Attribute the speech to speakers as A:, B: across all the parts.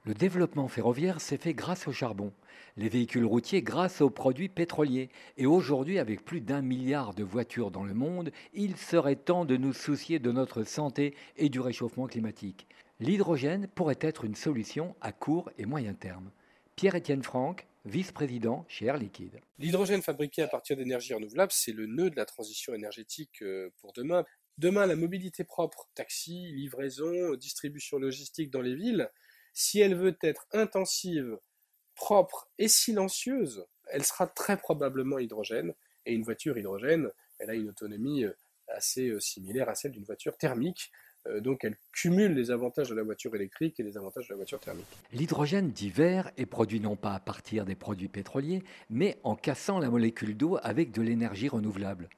A: Le développement ferroviaire s'est fait grâce au charbon, les véhicules routiers grâce aux produits pétroliers. Et aujourd'hui, avec plus d'1 milliard de voitures dans le monde, il serait temps de nous soucier de notre santé et du réchauffement climatique. L'hydrogène pourrait être une solution à court et moyen terme. Pierre-Étienne Franck, vice-président chez Air Liquide.
B: L'hydrogène fabriqué à partir d'énergies renouvelables, c'est le nœud de la transition énergétique pour demain. Demain, la mobilité propre, taxi, livraison, distribution logistique dans les villes, si elle veut être intensive, propre et silencieuse, elle sera très probablement hydrogène. Et une voiture hydrogène, elle a une autonomie assez similaire à celle d'une voiture thermique. Donc elle cumule les avantages de la voiture électrique et les avantages de la voiture thermique.
A: L'hydrogène dit vert est produit non pas à partir des produits pétroliers, mais en cassant la molécule d'eau avec de l'énergie renouvelable.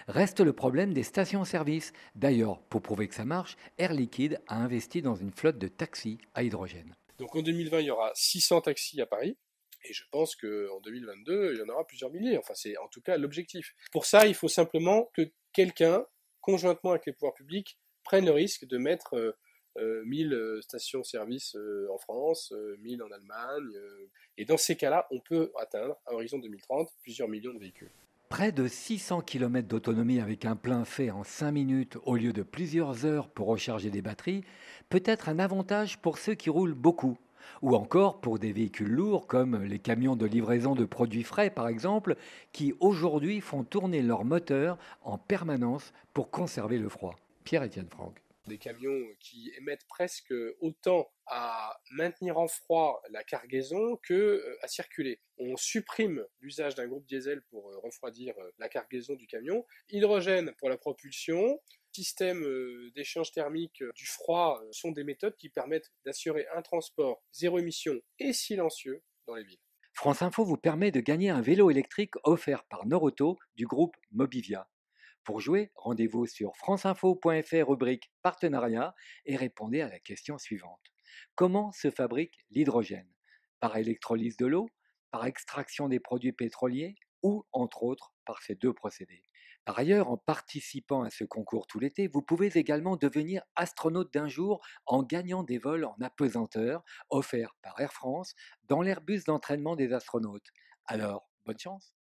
A: Reste le problème des stations-service. D'ailleurs, pour prouver que ça marche, Air Liquide a investi dans une flotte de taxis à hydrogène.
B: Donc en 2020, il y aura 600 taxis à Paris. Et je pense qu'en 2022, il y en aura plusieurs milliers. Enfin, c'est en tout cas l'objectif. Pour ça, il faut simplement que quelqu'un, conjointement avec les pouvoirs publics, prenne le risque de mettre 1000 stations-service en France, 1000 en Allemagne. Et dans ces cas-là, on peut atteindre, à horizon 2030, plusieurs millions de véhicules.
A: Près de 600 km d'autonomie avec un plein fait en 5 minutes au lieu de plusieurs heures pour recharger des batteries peut être un avantage pour ceux qui roulent beaucoup. Ou encore pour des véhicules lourds comme les camions de livraison de produits frais par exemple, qui aujourd'hui font tourner leur moteur en permanence pour conserver le froid. Pierre-Étienne Franck.
B: Des camions qui émettent presque autant à maintenir en froid la cargaison que à circuler. On supprime l'usage d'un groupe diesel pour refroidir la cargaison du camion. Hydrogène pour la propulsion. Système d'échange thermique du froid sont des méthodes qui permettent d'assurer un transport zéro émission et silencieux dans les villes.
A: France Info vous permet de gagner un vélo électrique offert par Noroto du groupe Mobivia. Pour jouer, rendez-vous sur franceinfo.fr rubrique partenariat et répondez à la question suivante. Comment se fabrique l'hydrogène? Par électrolyse de l'eau, par extraction des produits pétroliers ou, entre autres, par ces deux procédés. Par ailleurs, en participant à ce concours tout l'été, vous pouvez également devenir astronaute d'un jour en gagnant des vols en apesanteur offerts par Air France dans l'Airbus d'entraînement des astronautes. Alors, bonne chance!